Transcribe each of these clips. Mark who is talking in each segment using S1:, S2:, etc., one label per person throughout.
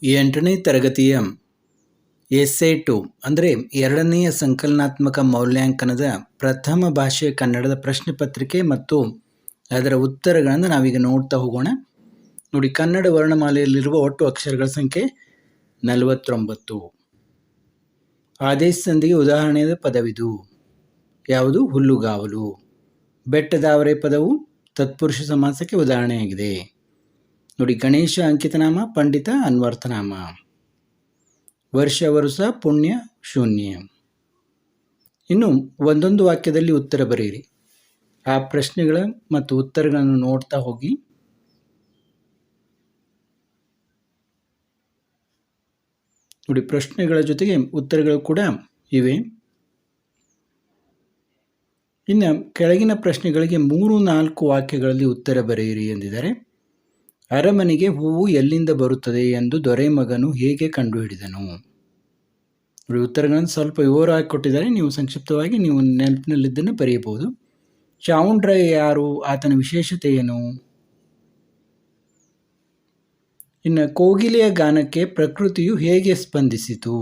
S1: 8ನೇ ತರಗತಿಯ ಎಸ್ಸೆ 2 ಅಂದರೆ 2ನೆಯ ಸಂಕಲನಾತ್ಮಕ ಮೌಲ್ಯಾಂಕನದ ಪ್ರಥಮ ಭಾಷೆ ಕನ್ನಡದ ಪ್ರಶ್ನೆ ಪತ್ರಿಕೆ ಮತ್ತು ಅದರ ಉತ್ತರಗಳನ್ನು ನಾವೀಗ ನೋಡ್ತಾ ಹೋಗೋಣ. ನೋಡಿ, ಕನ್ನಡ ವರ್ಣಮಾಲೆಯಲ್ಲಿರುವ ಒಟ್ಟು ಅಕ್ಷರಗಳ ಸಂಖ್ಯೆ 49. ಆದೇಶ ಸಂಧಿಗೆ ಉದಾಹರಣೆಯ ಪದವಿದು ಯಾವುದು? ಹುಲ್ಲುಗಾವಲು. ಬೆಟ್ಟದಾವರೆ ಪದವು ತತ್ಪುರುಷ ಸಮಾಸಕ್ಕೆ ಉದಾಹರಣೆಯಾಗಿದೆ. ನೋಡಿ, ಗಣೇಶ ಅಂಕಿತನಾಮ, ಪಂಡಿತ ಅನ್ವರ್ಥನಾಮ. ವರ್ಷ ವರುಷ ಪುಣ್ಯ ಶೂನ್ಯ. ಇನ್ನು ಒಂದೊಂದು ವಾಕ್ಯದಲ್ಲಿ ಉತ್ತರ ಬರೆಯಿರಿ. ಆ ಪ್ರಶ್ನೆಗಳ ಮತ್ತು ಉತ್ತರಗಳನ್ನು ನೋಡ್ತಾ ಹೋಗಿ. ನೋಡಿ, ಪ್ರಶ್ನೆಗಳ ಜೊತೆಗೆ ಉತ್ತರಗಳು ಕೂಡ ಇವೆ. ಇನ್ನು ಕೆಳಗಿನ ಪ್ರಶ್ನೆಗಳಿಗೆ 3-4 ವಾಕ್ಯಗಳಲ್ಲಿ ಉತ್ತರ ಬರೆಯಿರಿ ಎಂದಿದ್ದಾರೆ. ಅರಮನೆಗೆ ಹೂವು ಎಲ್ಲಿಂದ ಬರುತ್ತದೆ ಎಂದು ದೊರೆ ಮಗನು ಹೇಗೆ ಕಂಡುಹಿಡಿದನು? ಉತ್ತರಗಳನ್ನು ಸ್ವಲ್ಪ ವಿವರವಾಗಿ ಕೊಟ್ಟಿದ್ದಾರೆ. ನೀವು ಸಂಕ್ಷಿಪ್ತವಾಗಿ ನೀವು ನೆನಪಿನಲ್ಲಿದ್ದನ್ನು ಬರೆಯಬಹುದು. ಚಾವುಂಡ್ರಾಯ ಯಾರು? ಆತನ ವಿಶೇಷತೆ ಏನು? ಇನ್ನು ಕೋಗಿಲೆಯ ಗಾನಕ್ಕೆ ಪ್ರಕೃತಿಯು ಹೇಗೆ ಸ್ಪಂದಿಸಿತು?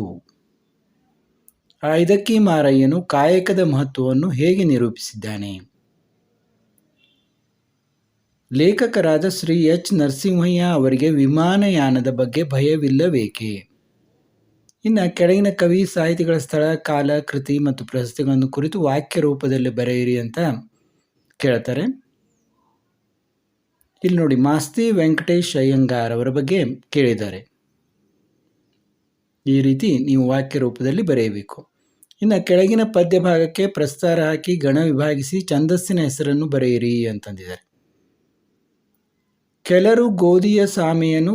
S1: ಇದಕ್ಕಿ ಮಾರಯ್ಯನು ಕಾಯಕದ ಮಹತ್ವವನ್ನು ಹೇಗೆ ನಿರೂಪಿಸಿದ್ದಾನೆ? ಲೇಖಕರಾದ ಶ್ರೀ ಎಚ್ ನರಸಿಂಹಯ್ಯ ಅವರಿಗೆ ವಿಮಾನಯಾನದ ಬಗ್ಗೆ ಭಯವಿಲ್ಲಬೇಕೆ? ಇನ್ನು ಕೆಳಗಿನ ಕವಿ ಸಾಹಿತಿಗಳ ಸ್ಥಳ, ಕಾಲ, ಕೃತಿ ಮತ್ತು ಪ್ರಶಸ್ತಿಗಳನ್ನು ಕುರಿತು ವಾಕ್ಯ ರೂಪದಲ್ಲಿ ಬರೆಯಿರಿ ಅಂತ ಕೇಳ್ತಾರೆ. ಇಲ್ಲಿ ನೋಡಿ, ಮಾಸ್ತಿ ವೆಂಕಟೇಶ್ ಅಯ್ಯಂಗಾರ್ ಅವರ ಬಗ್ಗೆ ಕೇಳಿದ್ದಾರೆ. ಈ ರೀತಿ ನೀವು ವಾಕ್ಯ ರೂಪದಲ್ಲಿ ಬರೆಯಬೇಕು. ಇನ್ನು ಕೆಳಗಿನ ಪದ್ಯ ಭಾಗಕ್ಕೆ ಪ್ರಸ್ತಾರ ಹಾಕಿ ಗಣ ವಿಭಾಗಿಸಿ ಛಂದಸ್ಸಿನ ಹೆಸರನ್ನು ಬರೆಯಿರಿ ಅಂತಂದಿದ್ದಾರೆ. ಕೆಲರು ಗೋಧಿಯ ಸಾಮೆಯನು,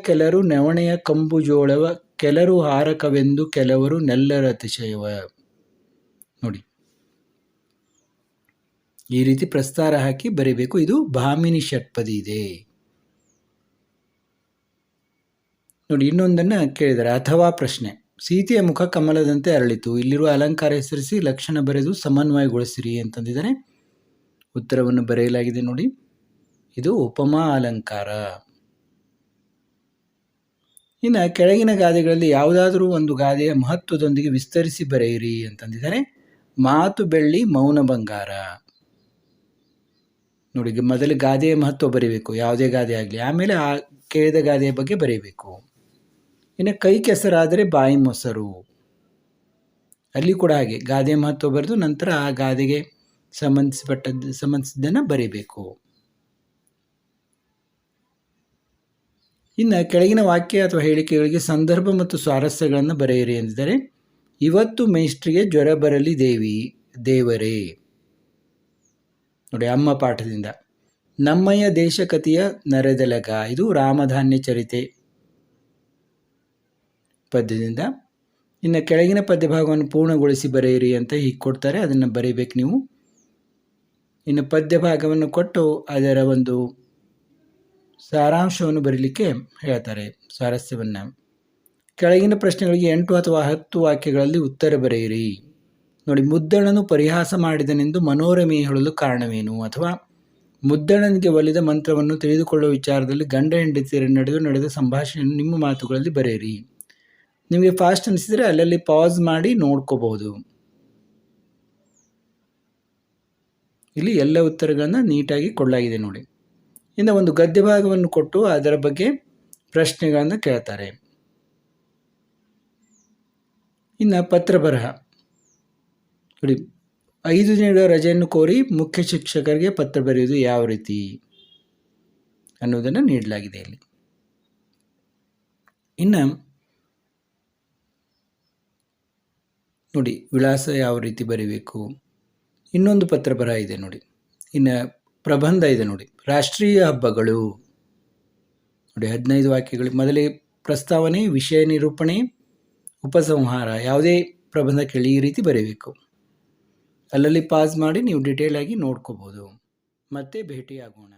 S1: ಕೆಲರು ನವಣೆಯ ಕಂಬು ಜೋಳವ, ಕೆಲರು ಹಾರಕವೆಂದು, ಕೆಲವರು ನೆಲ್ಲರ ಅತಿಶಯವ. ನೋಡಿ, ಈ ರೀತಿ ಪ್ರಸ್ತಾರ ಹಾಕಿ ಬರೀಬೇಕು. ಇದು ಭಾಮಿನಿ ಷಟ್ಪದಿ ಇದೆ. ನೋಡಿ, ಇನ್ನೊಂದನ್ನು ಕೇಳಿದ್ದಾರೆ. ಅಥವಾ ಪ್ರಶ್ನೆ: ಸೀತೆಯ ಮುಖ ಕಮಲದಂತೆ ಅರಳಿತು. ಇಲ್ಲಿರುವ ಅಲಂಕಾರ ಹೆಸರಿಸಿ ಲಕ್ಷಣ ಬರೆದು ಸಮನ್ವಯಗೊಳಿಸಿರಿ ಅಂತಂದಿದ್ದಾರೆ. ಉತ್ತರವನ್ನು ಬರೆಯಲಾಗಿದೆ. ನೋಡಿ, ಇದು ಉಪಮಾ ಅಲಂಕಾರ. ಇನ್ನು ಕೆಳಗಿನ ಗಾದೆಗಳಲ್ಲಿ ಯಾವುದಾದರೂ ಒಂದು ಗಾದೆಯ ಮಹತ್ವದೊಂದಿಗೆ ವಿಸ್ತರಿಸಿ ಬರೆಯಿರಿ ಅಂತಂದಿದ್ದಾರೆ. ಮಾತು ಬೆಳ್ಳಿ, ಮೌನ ಬಂಗಾರ. ನೋಡಿ, ಮೊದಲು ಗಾದೆಯ ಮಹತ್ವ ಬರೀಬೇಕು, ಯಾವುದೇ ಗಾದೆ ಆಗಲಿ. ಆಮೇಲೆ ಆ ಕೇಳಿದ ಗಾದೆಯ ಬಗ್ಗೆ ಬರೀಬೇಕು. ಇನ್ನು ಕೈ ಕೆಸರಾದರೆ ಬಾಯಿ ಮೊಸರು. ಅಲ್ಲಿ ಕೂಡ ಹಾಗೆ ಗಾದೆಯ ಮಹತ್ವ ಬರೆದು ನಂತರ ಆ ಗಾದೆಗೆ ಸಂಬಂಧಿಸಿದ್ದನ್ನು ಬರೀಬೇಕು. ಇನ್ನು ಕೆಳಗಿನ ವಾಕ್ಯ ಅಥವಾ ಹೇಳಿಕೆಗಳಿಗೆ ಸಂದರ್ಭ ಮತ್ತು ಸ್ವಾರಸ್ಯಗಳನ್ನು ಬರೆಯಿರಿ ಎಂದಿದ್ದಾರೆ. ಇವತ್ತು ಮೇಷ್ಟ್ರಿಗೆ ಜ್ವರ ಬರಲಿ ದೇವರೇ. ನೋಡಿ, ಅಮ್ಮ ಪಾಠದಿಂದ. ನಮ್ಮಯ್ಯ ದೇಶಕತಿಯ ನರೆದೆಲಗ. ಇದು ರಾಮಧಾನ್ಯ ಚರಿತೆ ಪದ್ಯದಿಂದ. ಇನ್ನು ಕೆಳಗಿನ ಪದ್ಯ ಭಾಗವನ್ನು ಪೂರ್ಣಗೊಳಿಸಿ ಬರೆಯಿರಿ ಅಂತ ಹೀಗೆ ಕೊಡ್ತಾರೆ, ಅದನ್ನು ಬರೀಬೇಕು ನೀವು. ಇನ್ನು ಪದ್ಯ ಭಾಗವನ್ನು ಕೊಟ್ಟು ಅದರ ಒಂದು ಸಾರಾಂಶವನ್ನು ಬರೀಲಿಕ್ಕೆ ಹೇಳ್ತಾರೆ, ಸ್ವಾರಸ್ಯವನ್ನು. ಕೆಳಗಿನ ಪ್ರಶ್ನೆಗಳಿಗೆ 8 ಅಥವಾ 10 ವಾಕ್ಯಗಳಲ್ಲಿ ಉತ್ತರ ಬರೆಯಿರಿ. ನೋಡಿ, ಮುದ್ದಣನು ಪರಿಹಾಸ ಮಾಡಿದನೆಂದು ಮನೋರಮೆ ಹೇಳಲು ಕಾರಣವೇನು? ಅಥವಾ ಮುದ್ದಣನಿಗೆ ಒಲಿದ ಮಂತ್ರವನ್ನು ತಿಳಿದುಕೊಳ್ಳುವ ವಿಚಾರದಲ್ಲಿ ಗಂಡ ಹೆಂಡತಿಯರ ನಡೆದ ಸಂಭಾಷಣೆಯನ್ನು ನಿಮ್ಮ ಮಾತುಗಳಲ್ಲಿ ಬರೆಯಿರಿ. ನಿಮಗೆ ಫಾಸ್ಟ್ ಅನಿಸಿದರೆ ಅಲ್ಲಲ್ಲಿ ಪಾಸ್ ಮಾಡಿ ನೋಡ್ಕೋಬಹುದು. ಇಲ್ಲಿ ಎಲ್ಲ ಉತ್ತರಗಳನ್ನು ನೀಟಾಗಿ ಕೊಡಲಾಗಿದೆ ನೋಡಿ. ಇನ್ನು ಒಂದು ಗದ್ಯ ಭಾಗವನ್ನು ಕೊಟ್ಟು ಅದರ ಬಗ್ಗೆ ಪ್ರಶ್ನೆಗಳನ್ನು ಕೇಳ್ತಾರೆ. ಇನ್ನು ಪತ್ರ ಬರಹ. ನೋಡಿ, 5 ದಿನಗಳ ರಜೆಯನ್ನು ಕೋರಿ ಮುಖ್ಯ ಶಿಕ್ಷಕರಿಗೆ ಪತ್ರ ಬರೆಯುವುದು ಯಾವ ರೀತಿ ಅನ್ನೋದನ್ನು ನೀಡಲಾಗಿದೆ ಇಲ್ಲಿ. ಇನ್ನು ನೋಡಿ, ವಿಳಾಸ ಯಾವ ರೀತಿ ಬರೀಬೇಕು. ಇನ್ನೊಂದು ಪತ್ರ ಬರಹ ಇದೆ ನೋಡಿ. ಇನ್ನು ಪ್ರಬಂಧ ಇದೆ ನೋಡಿ, ರಾಷ್ಟ್ರೀಯ ಹಬ್ಬಗಳು. ನೋಡಿ, 15 ವಾಕ್ಯಗಳು. ಮೊದಲೇ ಪ್ರಸ್ತಾವನೆ, ವಿಷಯ ನಿರೂಪಣೆ, ಉಪಸಂಹಾರ. ಯಾವುದೇ ಪ್ರಬಂಧ ಕೇಳಿ ಈ ರೀತಿ ಬರೀಬೇಕು. ಅಲ್ಲಲ್ಲಿ ಪಾಸ್ ಮಾಡಿ ನೀವು ಡಿಟೇಲ್ ಆಗಿ ನೋಡ್ಕೋಬೋದು. ಮತ್ತೆ ಭೇಟಿಯಾಗೋಣ.